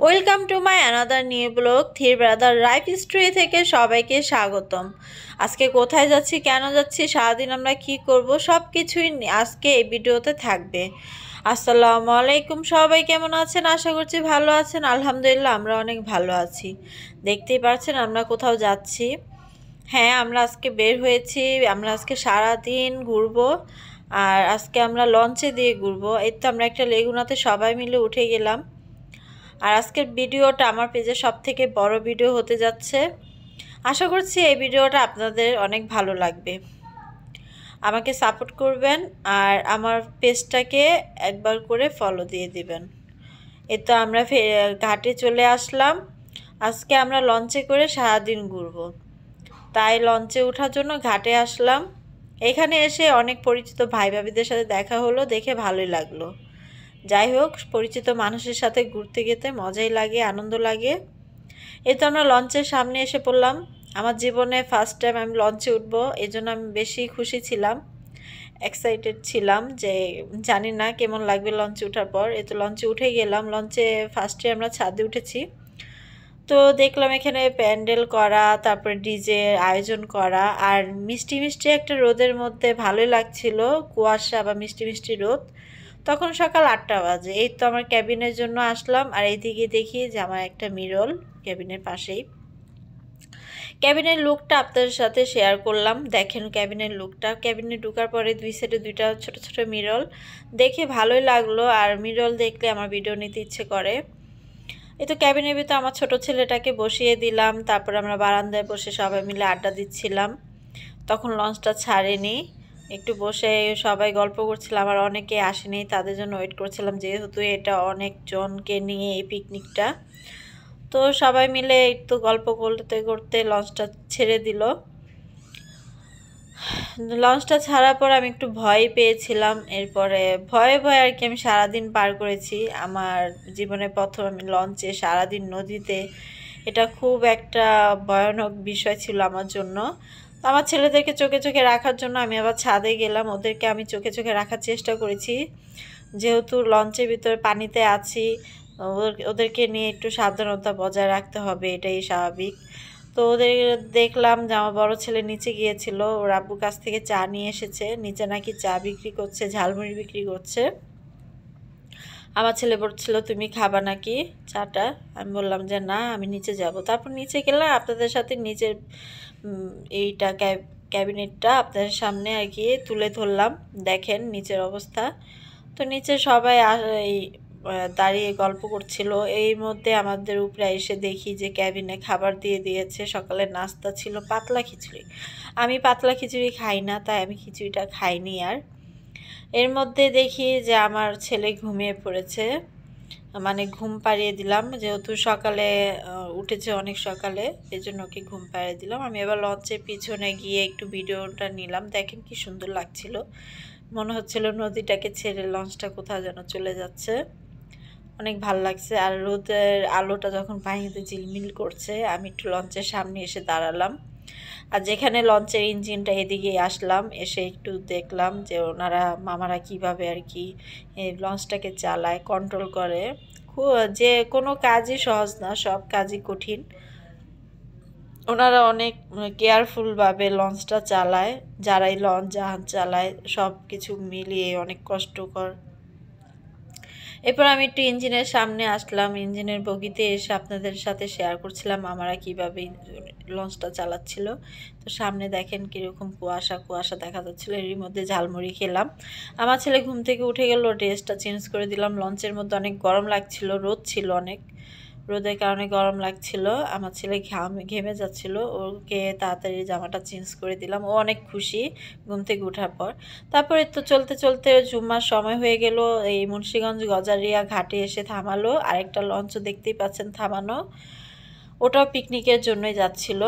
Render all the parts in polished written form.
Welcome to my another new blog their brother life story থেকে সবাইকে স্বাগতম। আজকে কোথায় যাচ্ছি, কেন যাচ্ছি, সারাদিন আমরা কি করব, সব কিছুই আজকে এই ভিডিওতে থাকবে। আসসালামু আলাইকুম, সবাই কেমন আছেন? আশা করছি ভালো আছেন। আলহামদুলিল্লাহ আমরা অনেক ভালো আছি। দেখতেই পাচ্ছেন আমরা কোথাও যাচ্ছি। হ্যাঁ, আমরা আজকে বের হয়েছি। আমরা আজকে সারাদিন ঘুরবো। আর আজকে আমরা লঞ্চে দিয়ে ঘুরবো। এই তো আমরা একটা লেগুনাতে সবাই মিলে উঠে গেলাম। আর আজকের ভিডিওটা আমার পেজে সবথেকে বড় ভিডিও হতে যাচ্ছে। আশা করছি এই ভিডিওটা আপনাদের অনেক ভালো লাগবে। আমাকে সাপোর্ট করবেন আর আমার পেজটাকে একবার করে ফলো দিয়ে দিবেন। এই তো আমরা ঘাটে চলে আসলাম। আজকে আমরা লঞ্চে করে সারাদিন ঘুরবো, তাই লঞ্চে ওঠার জন্য ঘাটে আসলাম। এখানে এসে অনেক পরিচিত ভাই ভাবিদের সাথে দেখা হলো, দেখে ভালোই লাগলো। যাই হোক, পরিচিত মানুষের সাথে ঘুরতে যেতে মজাই লাগে, আনন্দ লাগে। এই তো আমরা লঞ্চের সামনে এসে পড়লাম। আমার জীবনে ফার্স্ট টাইম আমি লঞ্চে উঠবো, এই জন্য আমি বেশি খুশি ছিলাম, এক্সাইটেড ছিলাম যে জানি না কেমন লাগবে লঞ্চে ওঠার পর। এই তো লঞ্চে উঠে গেলাম। লঞ্চে ফার্স্টে আমরা ছাদে উঠেছি। তো দেখলাম এখানে প্যান্ডেল করা, তারপরে ডিজে আয়োজন করা, আর মিষ্টি মিষ্টি একটা রোদের মধ্যে ভালোই লাগছিল, কুয়াশা বা মিষ্টি মিষ্টি রোদ। তখন সকাল 8টা বাজে। এই তো আমার ক্যাবিনের জন্য আসলাম, আর এইদিকে দেখি যে আমার একটা মিরর ক্যাবিনের পাশেই। ক্যাবিনের লুকটা আপনাদের সাথে শেয়ার করলাম। দেখেন ক্যাবিনের লুকটা। ক্যাবিনে ঢোকার পরে দুই সাইডে দুইটা ছোট ছোট মিরর, দেখে ভালোই লাগলো। আর মিরর দেখলে আমার ভিডিও নিতে ইচ্ছে করে। এই তো ক্যাবিনের ভিতরে আমার ছোট ছেলেটাকে বসিয়ে দিলাম। তারপর আমরা বারান্দায় বসে সবাই মিলে আড্ডা দিচ্ছিলাম। তখন লঞ্চটা ছাড়েনি, একটু বসে সবাই গল্প করছিলাম। আর অনেকে আসেনি, তাদের জন্য ওয়েট করছিলাম, যেহেতু এটা অনেকজনকে নিয়ে এই পিকনিকটা। তো সবাই মিলে একটু গল্প করতে করতে লঞ্চটা ছেড়ে দিল। লঞ্চটা ছাড়ার পর আমি একটু ভয় পেয়েছিলাম। এরপরে ভয়ে ভয়ে আর কি আমি সারাদিন পার করেছি। আমার জীবনে প্রথম আমি লঞ্চে সারাদিন নদীতে, এটা খুব একটা ভয়ানক বিষয় ছিল আমার জন্য। আমার ছেলেদেরকে চোখে চোখে রাখার জন্য আমি আবার ছাদে গেলাম। ওদেরকে আমি চোখে চোখে রাখার চেষ্টা করেছি, যেহেতু লঞ্চের ভিতরে পানিতে আছি। ওদেরকে নিয়ে একটু সাবধানতা বজায় রাখতে হবে, এটাই স্বাভাবিক। তো ওদের দেখলাম যে আমার বড় ছেলে নিচে গিয়েছিল, ওর আব্বুর কাছ থেকে চা নিয়ে এসেছে। নিচে নাকি চা বিক্রি করছে, ঝালমুড়ি বিক্রি করছে। আমার ছেলে বলছিল তুমি খাবা নাকি চাটা? আমি বললাম যে না, আমি নিচে যাব। তারপর নিচে গেলাম, আপনাদের সাথে নিচের এইটা ক্যাবিনেটটা আপনাদের সামনে আর কি তুলে ধরলাম। দেখেন নিচের অবস্থা। তো নিচে সবাই এই দাঁড়িয়ে গল্প করছিল। এই মধ্যে আমাদের উপরে এসে দেখি যে ক্যাবিনে খাবার দিয়ে দিয়েছে। সকালের নাস্তা ছিল পাতলা খিচুড়ি। আমি পাতলা খিচুড়ি খাই না, তাই আমি খিচুড়িটা খাইনি। আর এর মধ্যে দেখি যে আমার ছেলে ঘুমিয়ে পড়েছে, মানে ঘুম পাড়িয়ে দিলাম, যেহেতু সকালে উঠেছে অনেক সকালে, এই জন্য ওকে ঘুম পাড়িয়ে দিলাম। আমি এবার লঞ্চের পিছনে গিয়ে একটু ভিডিওটা নিলাম। দেখেন কি সুন্দর লাগছিল, মনে হচ্ছিল নদীটাকে ছেড়ে লঞ্চটা কোথাও যেন চলে যাচ্ছে। অনেক ভালো লাগছে। আর রোদের আলোটা যখন পানিতে ঝিলমিল করছে, আমি একটু লঞ্চের সামনে এসে দাঁড়ালাম। আর যেখানে লঞ্চের ইঞ্জিনটা, এদিকে আসলাম, এসে একটু দেখলাম যে ওনারা মামারা কিভাবে আর কি এই লঞ্চটাকে চালায়, কন্ট্রোল করে। যে কোনো কাজই সহজ না, সব কাজই কঠিন। ওনারা অনেক কেয়ারফুলভাবে লঞ্চটা চালায়, যারাই লঞ্চ জাহাজ চালায়, সব কিছু মিলিয়ে অনেক কষ্টকর। এরপর আমি একটু ইঞ্জিনের সামনে আসলাম। ইঞ্জিনের বগিতে এসে আপনাদের সাথে শেয়ার করছিলাম আমরা কিভাবে লঞ্চটা চালাচ্ছিল। তো সামনে দেখেন কীরকম কুয়াশা কুয়াশা দেখা যাচ্ছিলো। এরই মধ্যে ঝালমুড়ি খেলাম। আমার ছেলে ঘুম থেকে উঠে গেল, ড্রেসটা চেঞ্জ করে দিলাম। লঞ্চের মধ্যে অনেক গরম লাগছিল, রোদ ছিল অনেক, রোদের কারণে গরম লাগছিল। আমার ছেলে ঘেমে যাচ্ছিল, ওকে তাড়াতাড়ি জামাটা চেঞ্জ করে দিলাম। ও অনেক খুশি ঘুম থেকে ওঠার পর। তারপরে তো চলতে চলতে জুম্মার সময় হয়ে গেল। এই মুন্সিগঞ্জ গজারিয়া ঘাটে এসে থামালো। আরেকটা লঞ্চ দেখতেই পাচ্ছেন থামানো, ওটাও পিকনিকের জন্যই যাচ্ছিল।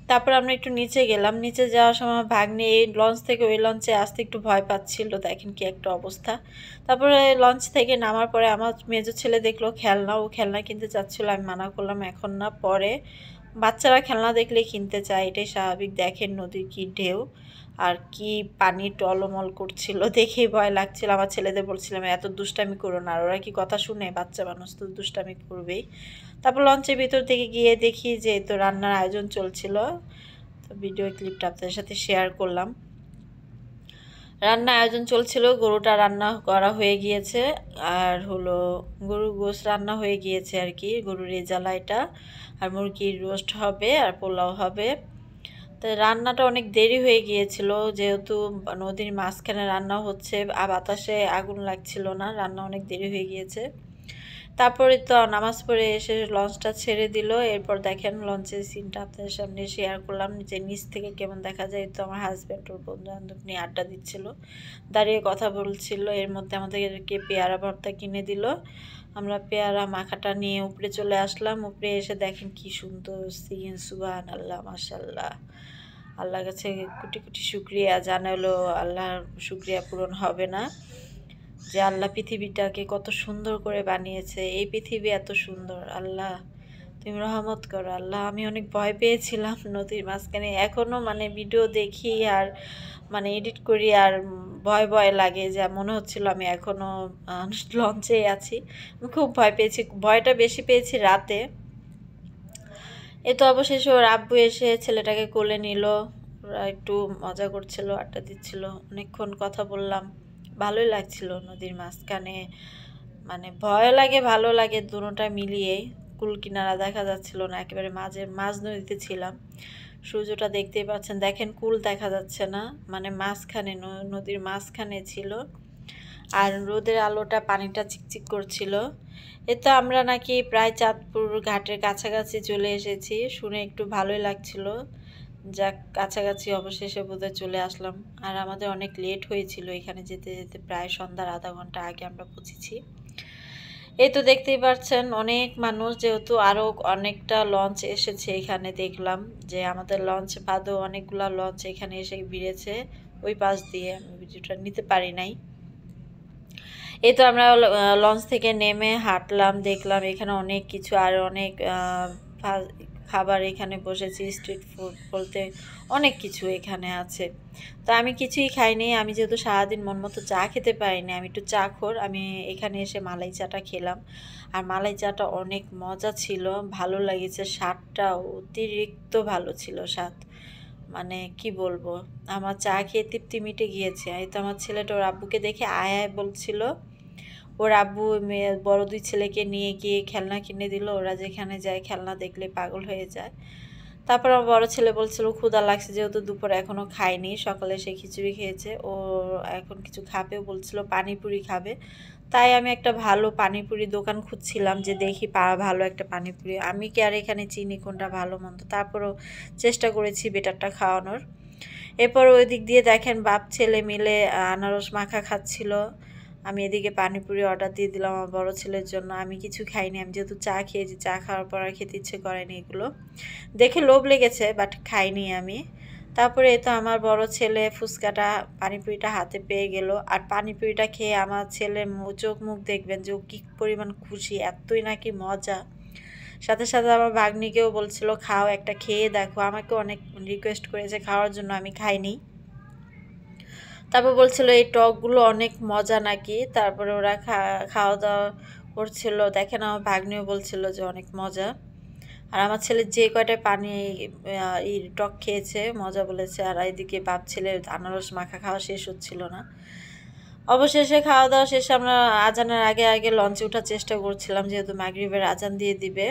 তারপর আমরা একটু নিচে গেলাম। নিচে যাওয়ার সময় ভাগ্নে এই লঞ্চ থেকে ওই লঞ্চে আসতে একটু ভয় পাচ্ছিল। দেখেন কি একটা অবস্থা। তারপরে লঞ্চ থেকে নামার পরে আমার মেজো ছেলে দেখলো খেলনা, ও খেলনা কিনতে চাচ্ছিল। আমি মানা করলাম এখন না, পরে বাচ্চারা খেলনা দেখলে কিনতে চায়, এটাই স্বাভাবিক। দেখেন নদীর কি ঢেউ আর কি পানি টলমল করছিল, দেখেই ভয় লাগছিল। আমার ছেলেদের বলছিলাম এত দুষ্টামি করো না, আর ওরা কি কথা শুনে, বাচ্চা মানুষ তো দুষ্টামি করবেই। তারপর লঞ্চের ভিতর থেকে গিয়ে দেখি যে তো রান্নার আয়োজন চলছিল, তো ভিডিও ক্লিপটা আপনাদের সাথে শেয়ার করলাম। রান্না আয়োজন চলছিল, গরুটা রান্না করা হয়ে গিয়েছে, আর হলো গরুর গোশত রান্না হয়ে গিয়েছে আর কি, গরুর রেজালা এটা, আর মুরগির রোস্ট হবে আর পোলাও হবে। তো রান্নাটা অনেক দেরি হয়ে গিয়েছিল, যেহেতু নদীর মাঝখানে রান্না হচ্ছে আর বাতাসে আগুন লাগছিল না, রান্না অনেক দেরি হয়ে গিয়েছে। তারপরে তো নামাজ পড়ে এসে লঞ্চটা ছেড়ে দিল। এরপর দেখেন লঞ্চের সিনটা আপনাদের সামনে শেয়ার করলাম, যে নিচ থেকে কেমন দেখা যায়। তো আমার হাজব্যান্ড ওর বন্ধু বান্ধব নিয়ে আড্ডা দিচ্ছিল, দাঁড়িয়ে কথা বলছিল। এর মধ্যে আমাদেরকে পেয়ারা ভর্তা কিনে দিল। আমরা পেয়ারা মাখাটা নিয়ে উপরে চলে আসলাম। উপরে এসে দেখেন কি সুন্দর সিন, সুবহানাল্লাহ, মাশাআল্লাহ। আল্লাহর কাছে কোটি কোটি শুকরিয়া জানালো, আল্লাহর শুকরিয়া পূরণ হবে না, যে আল্লাহ পৃথিবীটাকে কত সুন্দর করে বানিয়েছে। এই পৃথিবী এত সুন্দর, আল্লাহ তুমি রহমত করো আল্লাহ। আমি অনেক ভয় পেয়েছিলাম নদীর মাঝখানে, এখনও মানে ভিডিও দেখি আর মানে এডিট করি আর ভয় ভয় লাগে, যে মনে হচ্ছিল আমি এখনও লঞ্চেই আছি। আমি খুব ভয় পেয়েছি, ভয়টা বেশি পেয়েছি রাতে। এ তো অবশেষে ওর আব্বু এসে ছেলেটাকে কোলে নিল, ওরা একটু মজা করছিল, আড্ডা দিচ্ছিল, অনেকক্ষণ কথা বললাম। ভালোই লাগছিল নদীর মাঝখানে, মানে ভয় লাগে ভালো লাগে দুটোটা মিলিয়েই। কুল কিনারা দেখা যাচ্ছিল না, একেবারে মাঝ নদীতে ছিলাম। সূর্যটা দেখতেই পাচ্ছেন, দেখেন কুল দেখা যাচ্ছে না, মানে মাঝখানে নদীর মাঝখানে ছিল, আর রোদের আলোটা পানিটা চিকচিক করছিল। এ তো আমরা নাকি প্রায় চাঁদপুর ঘাটের কাছাকাছি চলে এসেছি, শুনে একটু ভালোই লাগছিল। যাক, কাছাকাছি অবশেষে বোধহয় চলে আসলাম। আর আমাদের অনেক লেট হয়েছিল এখানে যেতে যেতে, প্রায় সন্ধ্যার আধা ঘন্টা আগে আমরা পৌঁছেছি। এই তো দেখতেই পাচ্ছেন অনেক মানুষ, যেহেতু আরও অনেকটা লঞ্চ এসেছে এখানে, দেখলাম যে আমাদের লঞ্চ বাদেও অনেকগুলা লঞ্চ এখানে এসে ভিড়েছে। ওই পাশ দিয়ে আমি ভিডিওটা নিতে পারি নাই। এই তো আমরা লঞ্চ থেকে নেমে হাঁটলাম, দেখলাম এখানে অনেক কিছু, আর অনেক খাবার এখানে বসেছি। স্ট্রিট ফুড বলতে অনেক কিছু এখানে আছে। তো আমি কিছুই খাইনি, আমি যেহেতু সারাদিন মন মতো চা খেতে পারিনি, আমি একটু চা খোর। আমি এখানে এসে মালাই চাটা খেলাম, আর মালাই চাটা অনেক মজা ছিল, ভালো লেগেছে। স্বাদটা অতিরিক্ত ভালো ছিল স্বাদ, মানে কি বলবো, আমার চা খেয়ে তৃপ্তি মিটে গিয়েছে। এই তো আমার ছেলেটা ওর আব্বুকে দেখে আয় আয় বলছিল, ওর আব্বু বড় দুই ছেলেকে নিয়ে গিয়ে খেলনা কিনে দিল। ওরা যেখানে যায় খেলনা দেখলে পাগল হয়ে যায়। তারপর আমার বড় ছেলে বলছিল ক্ষুধা লাগছে, যেহেতু দুপুরে এখনও খায়নি, সকালে সে খিচুড়ি খেয়েছে, ও এখন কিছু খাবে, বলছিল পানিপুরি খাবে। তাই আমি একটা ভালো পানিপুরি দোকান খুঁজছিলাম, যে দেখি ভালো একটা পানিপুরি। আমি কি আর এখানে চিনি কোনটা ভালো মন্দ, তারপরও চেষ্টা করেছি বেটারটা খাওয়ানোর। এরপর ওই দিক দিয়ে দেখেন বাপ ছেলে মিলে আনারস মাখা খাচ্ছিল। আমি এদিকে পানিপুরি অর্ডার দিয়ে দিলাম আমার বড় ছেলের জন্য। আমি কিছু খাইনি, আমি যেহেতু চা খেয়েছি, চা খাওয়ার পর আর খেতে ইচ্ছে করেনি। এগুলো দেখে লোভ লেগেছে, বাট খাইনি আমি। তারপরে এই তো আমার বড় ছেলে ফুচকাটা পানিপুরিটা হাতে পেয়ে গেল, আর পানিপুরিটা খেয়ে আমার ছেলের চোখ মুখ দেখবেন যে ও কী পরিমাণ খুশি, এতই নাকি মজা। সাথে সাথে আমার ভাগ্নিকেও বলছিল খাও, একটা খেয়ে দেখো, আমাকে অনেক রিকোয়েস্ট করেছে খাওয়ার জন্য, আমি খাইনি। তারপর বলছিল এই টকগুলো অনেক মজা নাকি। তারপরে ওরা খাওয়া দাওয়া করছিল, দেখেন আমার ভাগ্নিও বলছিল যে অনেক মজা। আর আমার ছেলে যে কয়টা পানি এই টক খেয়েছে মজা বলেছে, আর এদিকে বাপ ছেলের আনারস মাখা খাওয়া শেষ হচ্ছিল না। অবশেষে খাওয়া দাওয়া শেষে আমরা আজানের আগে আগে লঞ্চে ওঠার চেষ্টা করছিলাম, যেহেতু মাগরিবের আজান দিয়ে দিবে।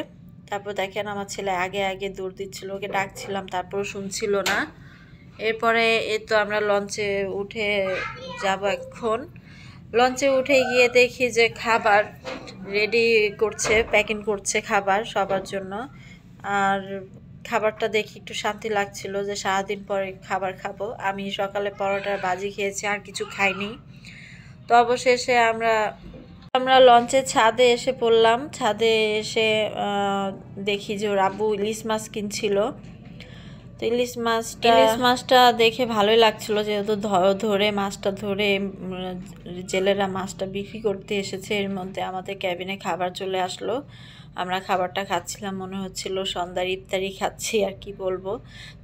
তারপর দেখেন আমার ছেলে আগে আগে দৌড় দিচ্ছিল, ওকে ডাকছিলাম তারপরও শুনছিল না। এরপরে এই তো আমরা লঞ্চে উঠে যাব এখন। লঞ্চে উঠে গিয়ে দেখি যে খাবার রেডি করছে, প্যাকিং করছে খাবার সবার জন্য। আর খাবারটা দেখি একটু শান্তি লাগছিল, যে সারাদিন পরে খাবার খাবো। আমি সকালে পরোটার ভাজি খেয়েছি, আর কিছু খাইনি। তো অবশেষে আমরা লঞ্চের ছাদে এসে পড়লাম। ছাদে এসে দেখি যে ওর আব্বু ইলিশ মাছ কিনছিল। তো ইলিশ মাছটা দেখে ভালোই লাগছিল, যেহেতু ধরে মাছটা ধরে জেলেরা মাছটা বিক্রি করতে এসেছে। এর মধ্যে আমাদের ক্যাবিনে খাবার চলে আসলো, আমরা খাবারটা খাচ্ছিলাম, মনে হচ্ছিল সন্ধ্যার ইফতারি খাচ্ছি আর কি বলবো।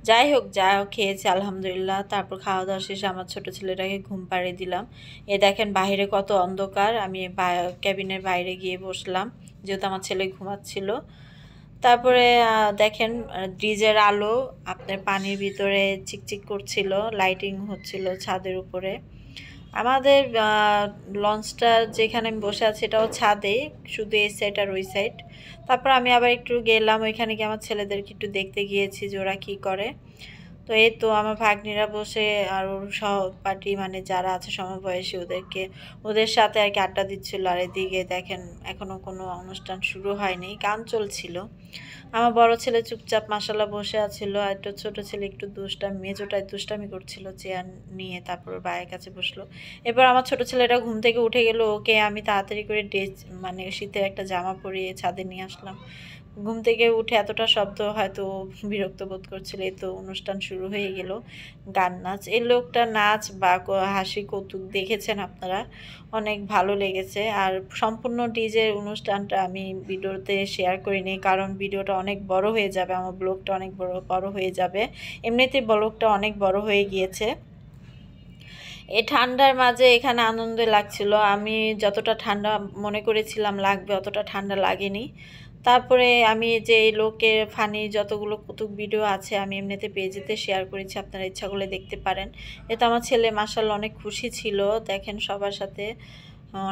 যাই হোক যা খেয়েছি আলহামদুলিল্লাহ। তারপর খাওয়া দাওয়া শেষে আমার ছোট ছেলেটাকে ঘুম পাড়িয়ে দিলাম। এ দেখেন বাইরে কত অন্ধকার, আমি ক্যাবিনের বাইরে গিয়ে বসলাম যেহেতু আমার ছেলে ঘুমাচ্ছিল। তারপরে দেখেন ডিজের আলো আপনার পানির ভিতরে চিকচিক করছিল, লাইটিং হচ্ছিল ছাদের উপরে। আমাদের লঞ্চটা যেখানে আমি বসে আছি এটাও ছাদে, শুধু এই সাইড আর ওই সাইড। তারপর আমি আবার একটু গেলাম ওইখানে গিয়ে আমার ছেলেদেরকে একটু দেখতে গিয়েছি যে ওরা কী করে। তো এই তো আমার ভাগ্নিরা বসে আর ওর সহপাঠী মানে যারা আছে সমবয়সী ওদের সাথে আর কি আড্ডা দিচ্ছিল। আর এদিকে দেখেন এখনও কোনো অনুষ্ঠান শুরু হয়নি, গান চলছিল। আমার বড় ছেলে চুপচাপ মাশাল্লাহ বসে আছিল, আর একটা ছোটো ছেলে একটু মেজোটায় দুষ্টামি করছিল চেয়ার নিয়ে, তারপর ভাইয়ের কাছে বসলো। এরপর আমার ছোটো ছেলেটা ঘুম থেকে উঠে গেল, ওকে আমি তাড়াতাড়ি করে মানে শীতের একটা জামা পরিয়ে ছাদে নিয়ে আসলাম। ঘুম থেকে উঠে এতটা শব্দ হয়তো বিরক্ত বোধ করছিল। এই তো অনুষ্ঠান শুরু হয়ে গেল, গান নাচ। এই লোকটা নাচ বা হাসি কৌতুক দেখেছেন আপনারা, অনেক ভালো লেগেছে। আর সম্পূর্ণ ডিজের অনুষ্ঠানটা আমি ভিডিওতে শেয়ার করিনি, কারণ ভিডিওটা অনেক বড় হয়ে যাবে, আমার ব্লগটা অনেক বড় হয়ে যাবে। এমনিতেই ব্লগটা অনেক বড় হয়ে গিয়েছে। এই ঠান্ডার মাঝে এখানে আনন্দ লাগছিল। আমি যতটা ঠান্ডা মনে করেছিলাম লাগবে অতটা ঠান্ডা লাগেনি। তারপরে আমি যে এই লোকের ফানি যতগুলো কৌতুক ভিডিও আছে আমি এমনিতে পেজেতে শেয়ার করেছি, আপনারা ইচ্ছা করলে দেখতে পারেন। এতে আমার ছেলে মাশাআল্লাহ অনেক খুশি ছিল, দেখেন সবার সাথে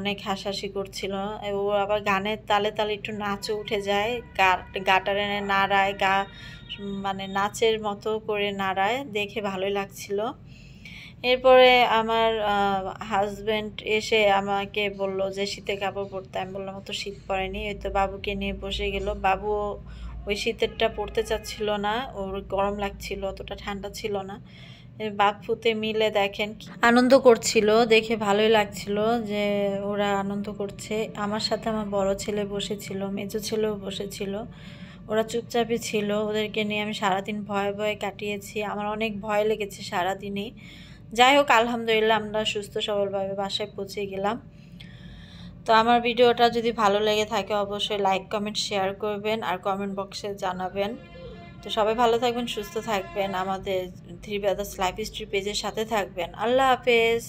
অনেক হাসাহাসি করছিল। ও আবার গানের তালে তালে একটু নাচও উঠে যায়, গাটারে নাড়ায়, মানে নাচের মতো করে নাড়ায়, দেখে ভালোই লাগছিল। এরপরে আমার হাজব্যান্ড এসে আমাকে বলল যে শীতের কাপড় পরতে। আমি বললাম তো শীত পড়েনি, এই তো বাবুকে নিয়ে বসে গেল। বাবু ওই শীতেরটা পরতে চাচ্ছিল না, ওর গরম লাগছিল, অতটা ঠান্ডা ছিল না। বাপ ফুতে মিলে দেখেন আনন্দ করছিল, দেখে ভালোই লাগছিল যে ওরা আনন্দ করছে। আমার সাথে আমার বড় ছেলে বসেছিল, মেজো ছেলেও বসেছিল, ওরা চুপচাপই ছিল। ওদেরকে নিয়ে আমি সারাদিন ভয়ে ভয়ে কাটিয়েছি, আমার অনেক ভয় লেগেছে সারাদিনই। যাই হোক আলহামদুলিল্লাহ আমরা সুস্থ সবলভাবে বাসায় পৌঁছে গেলাম। তো আমার ভিডিওটা যদি ভালো লেগে থাকে অবশ্যই লাইক কমেন্ট শেয়ার করবেন আর কমেন্ট বক্সে জানাবেন। তো সবাই ভালো থাকবেন, সুস্থ থাকবেন, আমাদের থ্রি ব্রাদার্স লাইফ হিস্ট্রি পেজের সাথে থাকবেন। আল্লাহ হাফেজ।